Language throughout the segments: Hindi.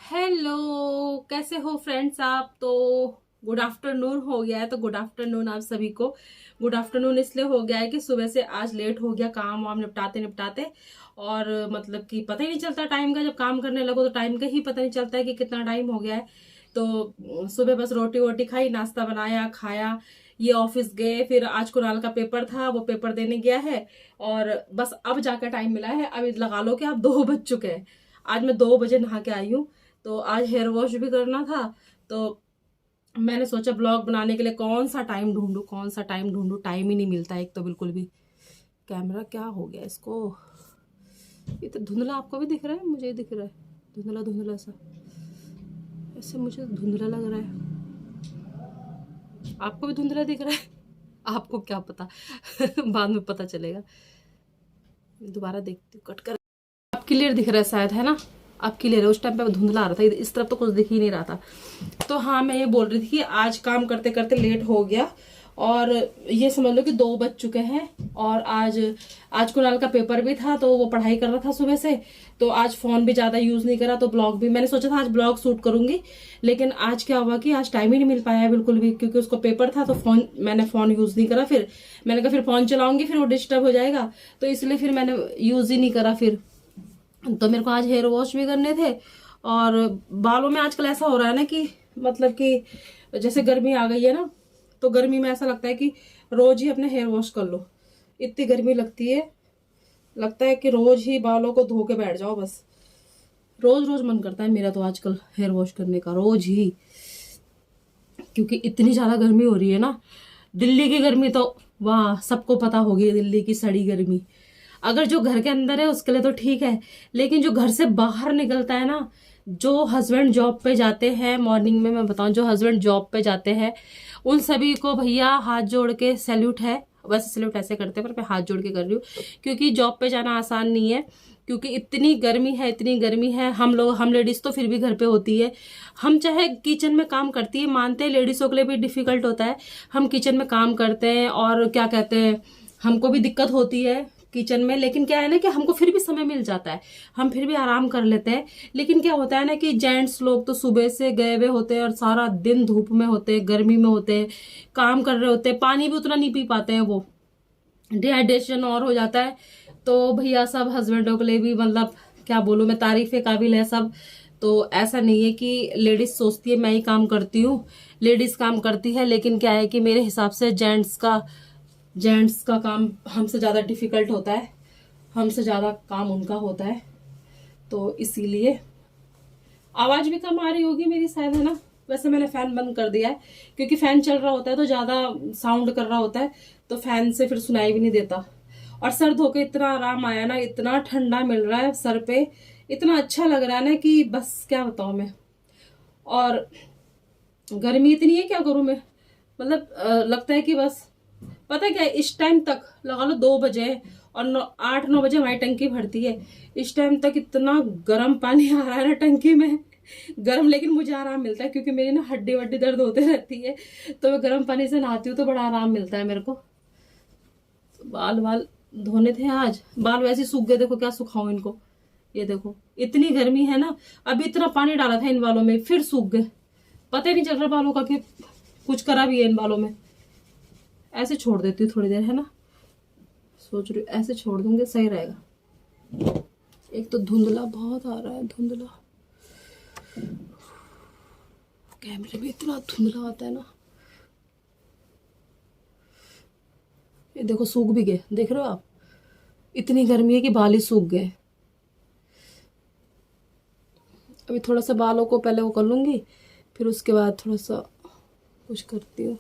हेलो, कैसे हो फ्रेंड्स आप। तो गुड आफ्टरनून हो गया है। तो गुड आफ्टरनून आप सभी को। गुड आफ्टरनून इसलिए हो गया है कि सुबह से आज लेट हो गया काम वाम निपटाते निपटाते। और मतलब कि पता ही नहीं चलता टाइम का। जब काम करने लगो तो टाइम का ही पता नहीं चलता है कि कितना टाइम हो गया है। तो सुबह बस रोटी वोटी खाई, नाश्ता बनाया, खाया, ये ऑफिस गए। फिर आज कुणाल का पेपर था, वो पेपर देने गया है। और बस अब जाकर टाइम मिला है। अब लगा लो कि आप 2 बज चुके हैं। आज मैं 2 बजे नहा के आई हूँ। तो आज हेयर वॉश भी करना था। तो मैंने सोचा ब्लॉग बनाने के लिए कौन सा टाइम ढूंढूं, कौन सा टाइम ढूंढूं। टाइम ही नहीं मिलता एक तो बिल्कुल भी। कैमरा क्या हो गया इसको। ये तो धुंधला आपको भी दिख रहा है, मुझे ही दिख रहा है धुंधला धुंधला सा। ऐसे मुझे धुंधला लग रहा है। आपको भी धुंधला दिख रहा है? आपको क्या पता बाद में पता चलेगा। दोबारा देखती हूँ, कट कर। अब क्लियर दिख रहा है शायद, है ना। अब क्लियर है। उस टाइम पे धुंधला आ रहा था, इस तरफ तो कुछ दिख ही नहीं रहा था। तो हाँ, मैं ये बोल रही थी कि आज काम करते करते लेट हो गया। और ये समझ लो कि 2 बज चुके हैं। और आज आज कुणाल का पेपर भी था, तो वो पढ़ाई कर रहा था सुबह से। तो आज फोन भी ज्यादा यूज नहीं करा। तो ब्लॉग भी मैंने सोचा था आज ब्लॉग शूट करूंगी, लेकिन आज क्या हुआ कि आज टाइम ही नहीं मिल पाया बिल्कुल भी, क्योंकि उसको पेपर था। तो मैंने फोन यूज नहीं करा। फिर मैंने कहा फिर फोन चलाऊंगी, फिर वो डिस्टर्ब हो जाएगा। तो इसलिए फिर मैंने यूज ही नहीं करा। फिर तो मेरे को आज हेयर वॉश भी करने थे। और बालों में आजकल ऐसा हो रहा है ना कि मतलब कि जैसे गर्मी आ गई है ना, तो गर्मी में ऐसा लगता है कि रोज ही अपने हेयर वॉश कर लो। इतनी गर्मी लगती है, लगता है कि रोज ही बालों को धो के बैठ जाओ बस। रोज रोज मन करता है मेरा तो आजकल हेयर वॉश करने का, रोज ही। क्योंकि इतनी ज्यादा गर्मी हो रही है ना। दिल्ली की गर्मी तो वाह, सबको पता होगी दिल्ली की सड़ी गर्मी। अगर जो घर के अंदर है उसके लिए तो ठीक है, लेकिन जो घर से बाहर निकलता है ना, जो हस्बैंड जॉब पे जाते हैं मॉर्निंग में, मैं बताऊं, जो हस्बैंड जॉब पे जाते हैं उन सभी को भैया हाथ जोड़ के सैल्यूट है। वैसे सैल्यूट ऐसे करते हैं, पर मैं हाथ जोड़ के कर रही हूँ, क्योंकि जॉब पे जाना आसान नहीं है। क्योंकि इतनी गर्मी है, इतनी गर्मी है। हम लेडीज तो फिर भी घर पे होती है। हम चाहे किचन में काम करती है, मानते हैं लेडीजों के लिए भी डिफिकल्ट होता है। हम किचन में काम करते हैं और क्या कहते हैं, हमको भी दिक्कत होती है किचन में। लेकिन क्या है ना कि हमको फिर भी समय मिल जाता है, हम फिर भी आराम कर लेते हैं। लेकिन क्या होता है ना कि जेंट्स लोग तो सुबह से गए हुए होते हैं और सारा दिन धूप में होते हैं, गर्मी में होते हैं, काम कर रहे होते हैं, पानी भी उतना नहीं पी पाते हैं, वो डिहाइड्रेशन और हो जाता है। तो भैया सब हस्बैंडों के लिए भी मतलब क्या बोलूं मैं, तारीफे काबिल है सब। तो ऐसा नहीं है कि लेडीज सोचती है मैं ही काम करती हूँ, लेडीज काम करती है। लेकिन क्या है कि मेरे हिसाब से जेंट्स का काम हमसे ज्यादा डिफिकल्ट होता है, हमसे ज्यादा काम उनका होता है। तो इसीलिए आवाज भी कम आ रही होगी मेरी शायद, है ना। वैसे मैंने फैन बंद कर दिया है, क्योंकि फैन चल रहा होता है तो ज्यादा साउंड कर रहा होता है, तो फैन से फिर सुनाई भी नहीं देता। और सर धो के इतना आराम आया ना, इतना ठंडा मिल रहा है सर पे, इतना अच्छा लग रहा है ना कि बस क्या बताऊं मैं। और गर्मी इतनी है, क्या करूं मैं। मतलब लगता है कि बस, पता है क्या, इस टाइम तक लगा लो 2 बजे है, और 8-9 बजे हमारी टंकी भरती है। इस टाइम तक इतना गर्म पानी आ रहा है ना टंकी में, गर्म। लेकिन मुझे आराम मिलता है क्योंकि मेरी ना हड्डी वड्डी दर्द होते रहती है। तो मैं गर्म पानी से नहाती हूँ तो बड़ा आराम मिलता है मेरे को। तो बाल बाल धोने थे आज, बाल वैसे ही सूख गए। देखो क्या सुखाऊं इनको, ये देखो इतनी गर्मी है ना। अभी इतना पानी डाला था इन बालों में, फिर सूख गए। पता ही नहीं चल रहा बालों का कि कुछ करा भी है इन बालों में। ऐसे छोड़ देती हूँ थोड़ी देर, है ना। सोच रही हूँ ऐसे छोड़ दूंगे सही रहेगा। एक तो धुंधला बहुत आ रहा है, धुंधला कैमरे में इतना धुंधला आता है ना। ये देखो सूख भी गए, देख रहे हो आप। इतनी गर्मी है कि बाल ही सूख गए। अभी थोड़ा सा बालों को पहले वो कर लूंगी, फिर उसके बाद थोड़ा सा कुछ करती हूँ।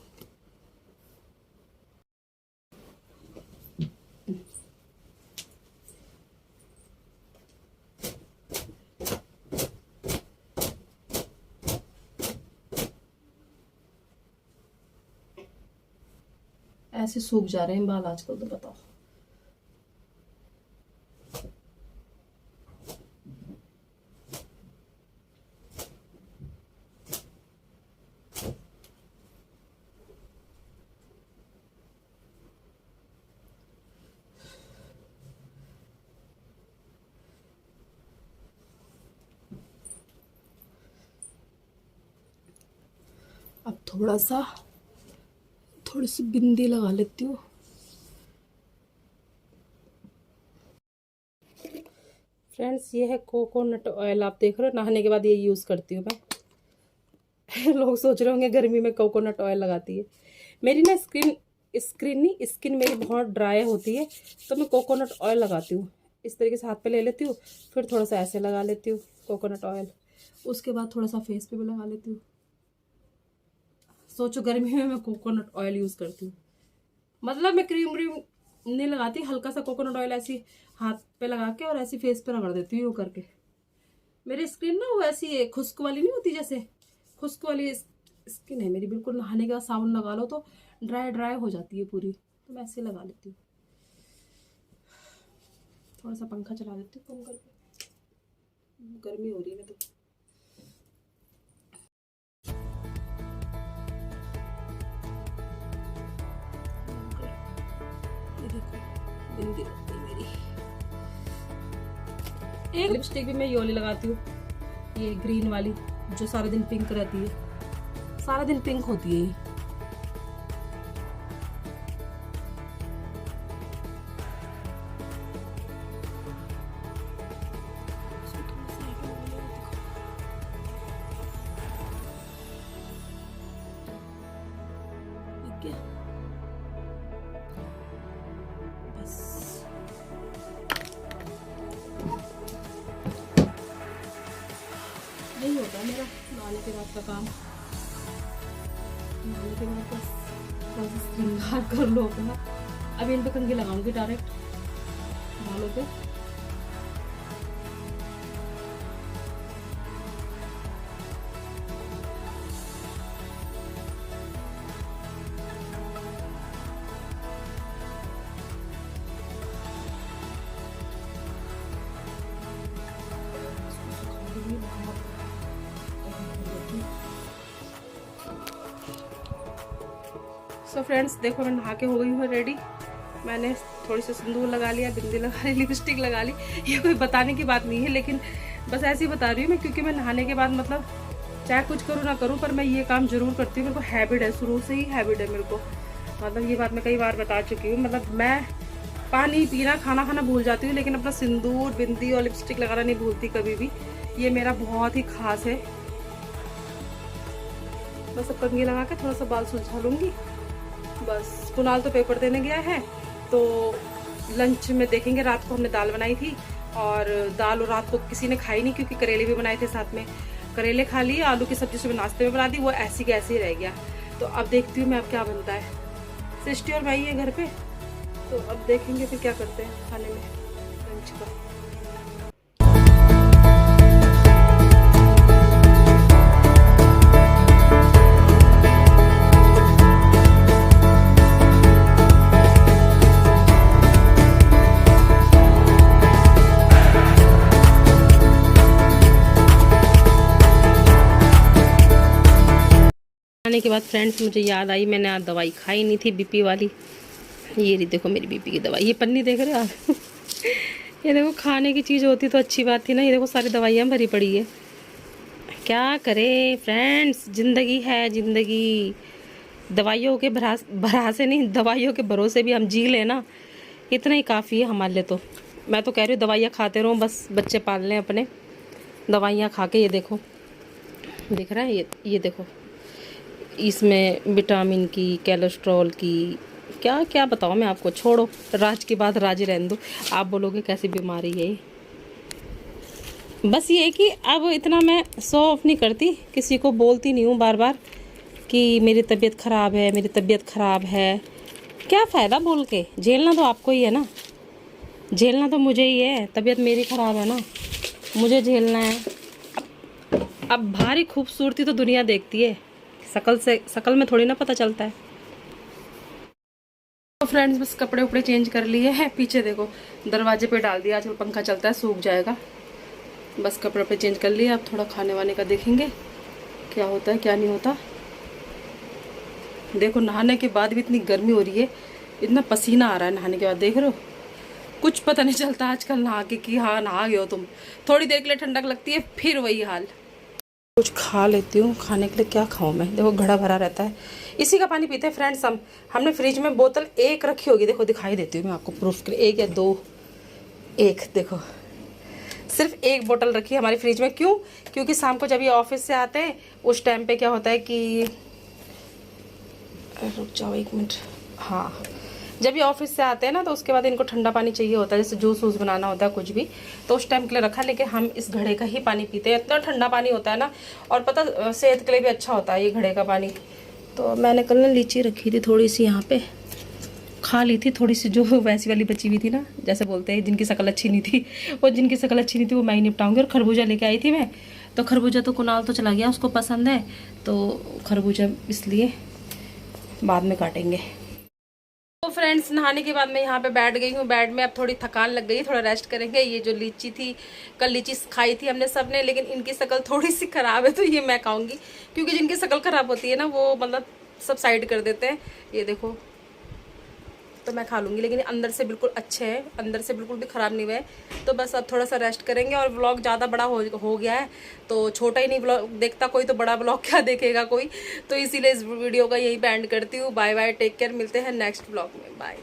ऐसे सूख जा रहे हैं बाल आजकल, तो बताओ। थोड़ी सी बिंदी लगा लेती हूँ। फ्रेंड्स ये है कोकोनट ऑयल, आप देख रहे हो, नहाने के बाद ये यूज़ करती हूँ मैं। लोग सोच रहे होंगे गर्मी में कोकोनट ऑयल लगाती है। मेरी ना स्किन मेरी बहुत ड्राई होती है, तो मैं कोकोनट ऑयल लगाती हूँ। इस तरीके से हाथ पे ले लेती हूँ, फिर थोड़ा सा ऐसे लगा लेती हूँ कोकोनट ऑयल, उसके बाद थोड़ा सा फेस पे भी लगा लेती हूँ। सोचो गर्मी में मैं कोकोनट ऑयल यूज़ करती हूँ, मतलब मैं क्रीम व्रीम नहीं लगाती, हल्का सा कोकोनट ऑयल ऐसी हाथ पे लगा के और ऐसी फेस पे रगड़ देती हूँ यूँ करके। मेरी स्किन ना वो ऐसी खुश्क वाली नहीं होती, जैसे खुश्क वाली स्किन है मेरी बिल्कुल। नहाने के बाद साबुन लगा लो तो ड्राई हो जाती है पूरी, तो मैं ऐसे लगा लेती हूँ। थोड़ा सा पंखा चला देती हूँ कम करके, गर्मी हो रही है तो। ये देखो बिंदी लग गई मेरी। एक लिपस्टिक भी मैं ये वाली लगाती हूँ, ये ग्रीन वाली जो सारा दिन पिंक रहती है, सारा दिन पिंक होती है ये। यही होता है मेरा नहाने के बाद का काम। नहाने के बाद बस थोड़ा सा श्रृंगार कर लो अपना। अब इन पे कंघी लगाऊंगी डायरेक्ट बालों पे। सो फ्रेंड्स देखो मैं नहा के हो गई हूँ रेडी। मैंने थोड़ी सी सिंदूर लगा लिया, बिंदी लगा ली, लिपस्टिक लगा ली। ये कोई बताने की बात नहीं है, लेकिन बस ऐसे ही बता रही हूँ मैं, क्योंकि मैं नहाने के बाद मतलब चाहे कुछ करूँ ना करूँ, पर मैं ये काम जरूर करती हूँ। मेरे को हैबिट है, शुरू से ही हैबिट है मेरे को। मतलब ये बात मैं कई बार बता चुकी हूँ। मतलब मैं पानी पीना, खाना खाना भूल जाती हूँ, लेकिन अपना सिंदूर, बिंदी और लिपस्टिक लगाना नहीं भूलती कभी भी। ये मेरा बहुत ही खास है। बस अब कंघी लगा के थोड़ा सा बाल सुलझा लूँगी। बस कुणाल तो पेपर देने गया है, तो लंच में देखेंगे। रात को हमने दाल बनाई थी, और दाल और रात को किसी ने खाई नहीं, क्योंकि करेले भी बनाए थे साथ में। करेले खा लिए, आलू की सब्जी सुबह नाश्ते में बना दी, वो ऐसी की ऐसे ही रह गया। तो अब देखती हूँ मैं अब क्या बनता है। सृष्टि और भाई है घर पे, तो अब देखेंगे फिर क्या करते हैं खाने में लंच का। खाने के बाद फ्रेंड्स मुझे याद आई, मैंने आज दवाई खाई नहीं थी बीपी वाली। ये रही देखो मेरी बीपी की दवाई, ये पन्नी देख रहे हो आप। ये देखो, खाने की चीज़ होती तो अच्छी बात थी ना। ये देखो सारी दवाइयाँ भरी पड़ी है। क्या करें फ्रेंड्स, जिंदगी है जिंदगी। दवाइयों के भरोसे नहीं, दवाइयों के भरोसे भी हम जी लें ना, इतना ही काफ़ी है हमारे लिए। तो मैं तो कह रही हूँ दवाइयाँ खाते रहो, बस बच्चे पाल लें अपने दवाइयाँ खा के। ये देखो दिख रहा है, ये देखो, इसमें विटामिन की, कोलेस्ट्रॉल की, क्या क्या बताओ मैं आपको। छोड़ो, राज की बात राज रहने दो। आप बोलोगे कैसी बीमारी है। बस ये है कि अब इतना मैं शो ऑफ नहीं करती, किसी को बोलती नहीं हूँ बार बार कि मेरी तबीयत ख़राब है, मेरी तबीयत ख़राब है। क्या फ़ायदा बोल के, झेलना तो आपको ही है ना, झेलना तो मुझे ही है। तबीयत मेरी ख़राब है ना, मुझे झेलना है। अब भारी खूबसूरती तो दुनिया देखती है, शकल में थोड़ी ना पता चलता है। तो फ्रेंड्स बस कपड़े उपड़े चेंज कर लिए हैं। पीछे देखो दरवाजे पे डाल दिया, आजकल पंखा चलता है, सूख जाएगा। बस कपड़े पे चेंज कर लिए। अब थोड़ा खाने वाने का देखेंगे क्या होता है क्या नहीं होता। देखो नहाने के बाद भी इतनी गर्मी हो रही है, इतना पसीना आ रहा है नहाने के बाद, देख रहे हो। कुछ पता नहीं चलता आजकल नहा के कि हाँ नहा गए हो तुम। थोड़ी देर के लिए ठंडक लगती है, फिर वही हाल। कुछ खा लेती हूँ। खाने के लिए क्या खाऊँ मैं? देखो घड़ा भरा रहता है, इसी का पानी पीते हैं फ्रेंड्स हम। हमने फ्रिज में बोतल एक रखी होगी, देखो दिखाई देती हूँ मैं आपको प्रूफ के लिए, एक या दो, एक देखो, सिर्फ एक बोतल रखी है हमारी फ्रिज में। क्यों? क्योंकि शाम को जब ये ऑफिस से आते हैं उस टाइम पे क्या होता है कि, रुक जाओ एक मिनट, हाँ, जब ये ऑफिस से आते हैं ना तो उसके बाद इनको ठंडा पानी चाहिए होता है, जैसे जूस वूस बनाना होता है कुछ भी, तो उस टाइम के लिए रखा। लेकिन हम इस घड़े का ही पानी पीते हैं, इतना ठंडा पानी होता है ना, और पता सेहत के लिए भी अच्छा होता है ये घड़े का पानी। तो मैंने कल ना लीची रखी थी थोड़ी सी, यहाँ पे खा ली थी थोड़ी सी, जो वैसी वाली बची हुई थी ना, जैसे बोलते हैं जिनकी शक्ल अच्छी नहीं थी, वो जिनकी शक्ल अच्छी नहीं थी वो मैं ही निपटाऊंगी। और खरबूजा लेके आई थी मैं, तो खरबूजा तो कुणाल तो चला गया, उसको पसंद है, तो खरबूजा इसलिए बाद में काटेंगे। तो फ्रेंड्स नहाने के बाद मैं यहाँ पे बैठ गई हूँ बेड में। अब थोड़ी थकान लग गई, थोड़ा रेस्ट करेंगे। ये जो लीची थी, कल लीची खाई थी हमने सब ने, लेकिन इनकी शक्ल थोड़ी सी खराब है तो ये मैं खाऊंगी, क्योंकि जिनकी शक्ल खराब होती है ना वो मतलब सब साइड कर देते हैं। ये देखो, तो मैं खा लूँगी, लेकिन अंदर से बिल्कुल अच्छे हैं, अंदर से बिल्कुल भी ख़राब नहीं हुए। तो बस अब थोड़ा सा रेस्ट करेंगे। और व्लॉग ज़्यादा बड़ा हो गया है, तो छोटा ही नहीं व्लॉग देखता कोई, तो बड़ा व्लॉग क्या देखेगा कोई, तो इसीलिए इस वीडियो का यही एंड करती हूँ। बाय बाय, टेक केयर, मिलते हैं नेक्स्ट व्लॉग में, बाय।